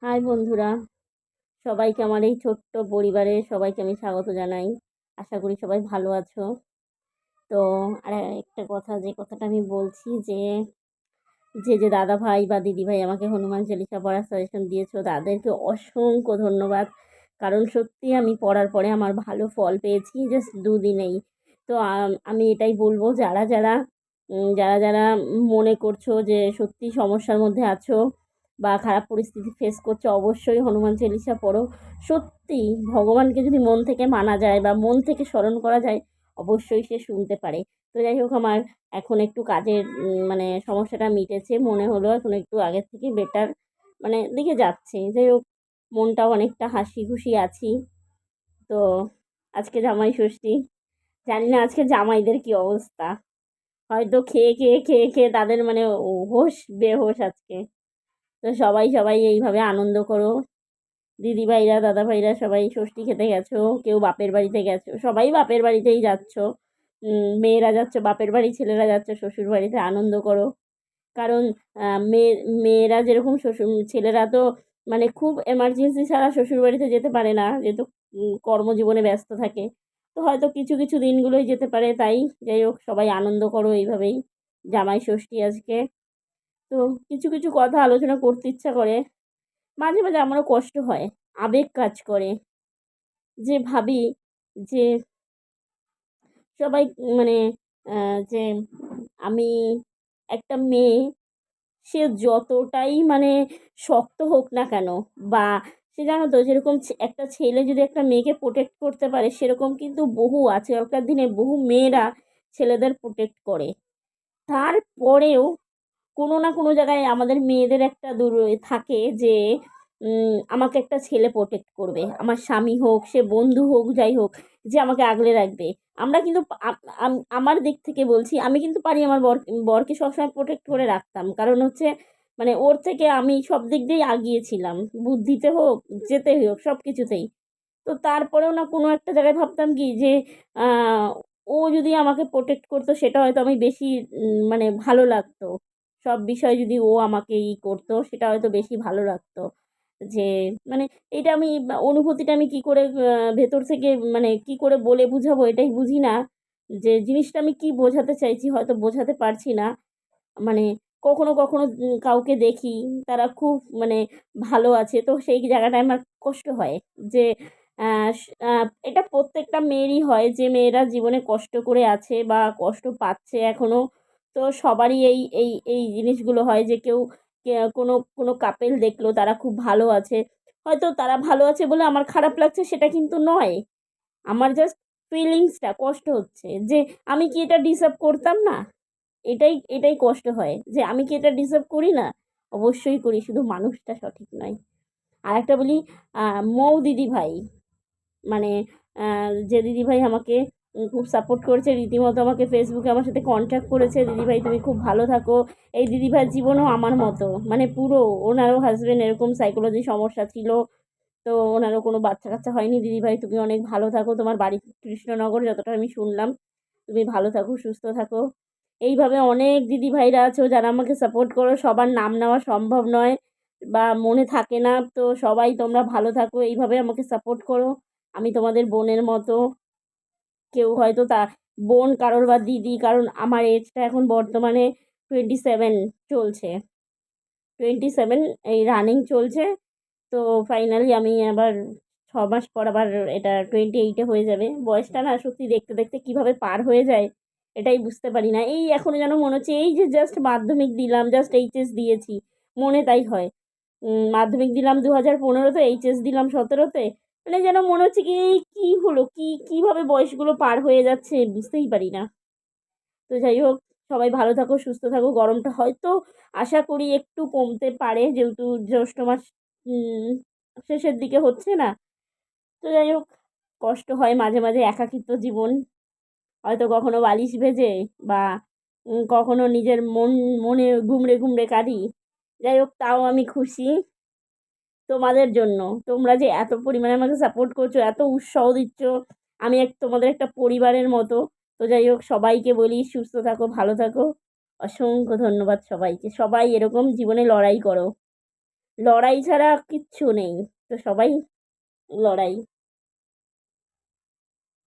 High বন্ধুরা, সবাইকে আমার এই ছোট্ট পরিবারে সবাইকে আমি স্বাগত জানাই। আশা করি সবাই ভালো আছো। তো আর একটা কথা, যে কথাটা আমি বলছি, যে দাদা ভাই বা দিদি ভাই আমাকে হনুমান চালিসা পড়ার সাজেশন দিয়েছো, তাদেরকে অসংখ্য ধন্যবাদ। কারণ সত্যি আমি পড়ার পরে আমার ভালো ফল পেয়েছি জাস্ট দুদিনেই। তো আমি এটাই বলবো, যারা মনে করছো যে সত্যি সমস্যার মধ্যে আছো বা খারাপ পরিস্থিতি ফেস করছো, অবশ্যই হনুমান চালিসা পড়ো। সত্যি ভগবানকে যদি মন থেকে মানা যায় বা মন থেকে স্মরণ করা যায়, অবশ্যই সে শুনতে পারে। তো যাই হোক, আমার এখন একটু কাজের মানে সমস্যাটা মিটেছে, মনে হলো এখন একটু আগের থেকে বেটার মানে দিকে যাচ্ছে। যাই হোক, মনটাও অনেকটা হাসি খুশি আছি। তো আজকে জামাই ষষ্ঠী, জানি না আজকে জামাইদের কি অবস্থা। হয়তো খেয়ে খেয়ে খেয়ে খেয়ে তাদের মানে হোশ বেহোশ আজকে। তো সবাই সবাই এইভাবে আনন্দ করো। দিদিভাইরা দাদাভাইরা সবাই ষষ্ঠী খেতে গেছো, কেউ বাপের বাড়িতে গেছো, সবাই বাপের বাড়িতেই যাচ্ছ। মেয়েরা যাচ্ছ বাপের বাড়ি, ছেলেরা যাচ্ছ শ্বশুর বাড়িতে, আনন্দ করো। কারণ মেয়েরা যেরকম শ্বশুর, ছেলেরা তো মানে খুব এমার্জেন্সি ছাড়া শ্বশুর বাড়িতে যেতে পারে না, যেহেতু কর্মজীবনে ব্যস্ত থাকে। তো হয়তো কিছু কিছু দিনগুলোই যেতে পারে। তাই যাই হোক, সবাই আনন্দ করো এইভাবেই। জামাই ষষ্ঠী আজকে। তো কিছু কিছু কথা আলোচনা করতে ইচ্ছা করে, মাঝে মাঝে আমারও কষ্ট হয়, আবেগ কাজ করে, যে ভাবি যে সবাই মানে যে আমি একটা মেয়ে, সে যতটাই মানে শক্ত হোক না কেন, বা সে জানো তো যেরকম একটা ছেলে যদি একটা মেয়েকে প্রোটেক্ট করতে পারে, সেরকম কিন্তু বহু আজকালকার দিনে বহু মেয়েরা ছেলেদের প্রোটেক্ট করে। তারপরেও কোনো না কোনো জায়গায় আমাদের মেয়েদের একটা থাকে যে আমাকে একটা ছেলে প্রোটেক্ট করবে, আমার স্বামী হোক, সে বন্ধু হোক, যাই হোক, যে আমাকে আগলে রাখবে। আমরা কিন্তু আমার দিক থেকে বলছি, আমি কিন্তু পারি আমার বরকে সবসময় প্রোটেক্ট করে রাখতাম। কারণ হচ্ছে মানে ওর থেকে আমি সব দিক দিয়েই আগিয়েছিলাম, বুদ্ধিতে হোক, যেতে হোক, সব কিছুতেই। তো তারপরেও না কোনো একটা জায়গায় ভাবতাম কি যে আহ, ও যদি আমাকে প্রোটেক্ট করতো, সেটা হয়তো আমি বেশি মানে ভালো লাগতো। সব বিষয় যদি ও আমাকে করতো, সেটা হয়তো বেশি ভালো লাগতো। যে মানে এটা আমি অনুভূতিটা আমি কি করে ভেতর থেকে মানে কি করে বলে বুঝাবো, এটাই বুঝি না। যে জিনিসটা আমি কি বোঝাতে চাইছি, হয়তো বোঝাতে পারছি না। মানে কখনো কখনো কাউকে দেখি, তারা খুব মানে ভালো আছে, তো সেই জায়গাটায় আমার কষ্ট হয়। যে এটা প্রত্যেকটা মেয়েরই হয়, যে মেয়েরা জীবনে কষ্ট করে আছে বা কষ্ট পাচ্ছে এখনো। তো সবারই এই এই এই জিনিসগুলো হয়, যে কেউ কোনো কোনো কাপেল দেখলো তারা খুব ভালো আছে, হয়তো তারা ভালো আছে বলে আমার খারাপ লাগছে, সেটা কিন্তু নয়। আমার জাস্ট ফিলিংসটা কষ্ট হচ্ছে, যে আমি কি এটা ডিসার্ভ করতাম না। এটাই এটাই কষ্ট হয়, যে আমি কি এটা ডিসার্ভ করি না। অবশ্যই করি, শুধু মানুষটা সঠিক নয়। আর একটা বলি, মৌ দিদি ভাই, মানে যে দিদিভাই আমাকে খুব সাপোর্ট করেছে, রীতিমতো আমাকে ফেসবুকে আমার সাথে কন্ট্যাক্ট করেছে, দিদিভাই তুমি খুব ভালো থাকো। এই দিদিভাইয়ের জীবনও আমার মতো, মানে পুরো, ওনারও হাজবেন্ড এরকম সাইকোলজি সমস্যা ছিল। তো ওনারও কোনো বাচ্চা কাচ্চা হয়নি। দিদিভাই তুমি অনেক ভালো থাকো, তোমার বাড়ি কৃষ্ণনগর যতটা আমি শুনলাম। তুমি ভালো থাকো, সুস্থ থাকো। এইভাবে অনেক দিদিভাইরা আছো যারা আমাকে সাপোর্ট করো, সবার নাম নেওয়া সম্ভব নয় বা মনে থাকে না। তো সবাই তোমরা ভালো থাকো, এইভাবে আমাকে সাপোর্ট করো। আমি তোমাদের বোনের মতো। কেউ হয়তো বোন কারোর বা দিদি, কারণ আমার এজটা এখন বর্তমানে 27 চলছে। 27 এই রানিং চলছে। তো ফাইনালি আমি আবার 6 মাস পর আবার এটা 28-এ হয়ে যাবে। বয়সটা না সত্যি দেখতে দেখতে কিভাবে পার হয়ে যায়, এটাই বুঝতে পারি না। এই এখনো যেন মনে হচ্ছে এই যে জাস্ট মাধ্যমিক দিলাম, জাস্ট এইচএস দিয়েছি, মনে তাই হয়। মাধ্যমিক দিলাম 2015-তে, এইচএস দিলাম 2017-তে। মানে যেন মনে হচ্ছে কি এই কী হলো, কীভাবে বয়সগুলো পার হয়ে যাচ্ছে বুঝতেই পারি না। তো যাই হোক, সবাই ভালো থাকো, সুস্থ থাকো। গরমটা হয়তো আশা করি একটু কমতে পারে, যেহেতু জ্যৈষ্ঠ মাস উম, শেষের দিকে হচ্ছে না। তো যাই হোক, কষ্ট হয় মাঝে মাঝে, একাকিত্ব জীবন। হয়তো কখনো বালিশ ভেজে বা কখনো নিজের মনে গুমড়ে গুমড়ে কাঁদি। যাই হোক, তাও আমি খুশি তোমাদের জন্য। তোমরা যে এত পরিমাণে আমাকে সাপোর্ট করছো, এত উৎসাহ দিচ্ছ, আমি তোমাদের একটা পরিবারের মতো। তো যাই হোক, সবাইকে বলি সুস্থ থাকো, ভালো থাকো। অসংখ্য ধন্যবাদ সবাইকে। সবাই এরকম জীবনে লড়াই করো। লড়াই ছাড়া কিচ্ছু নেই। তো সবাই লড়াই।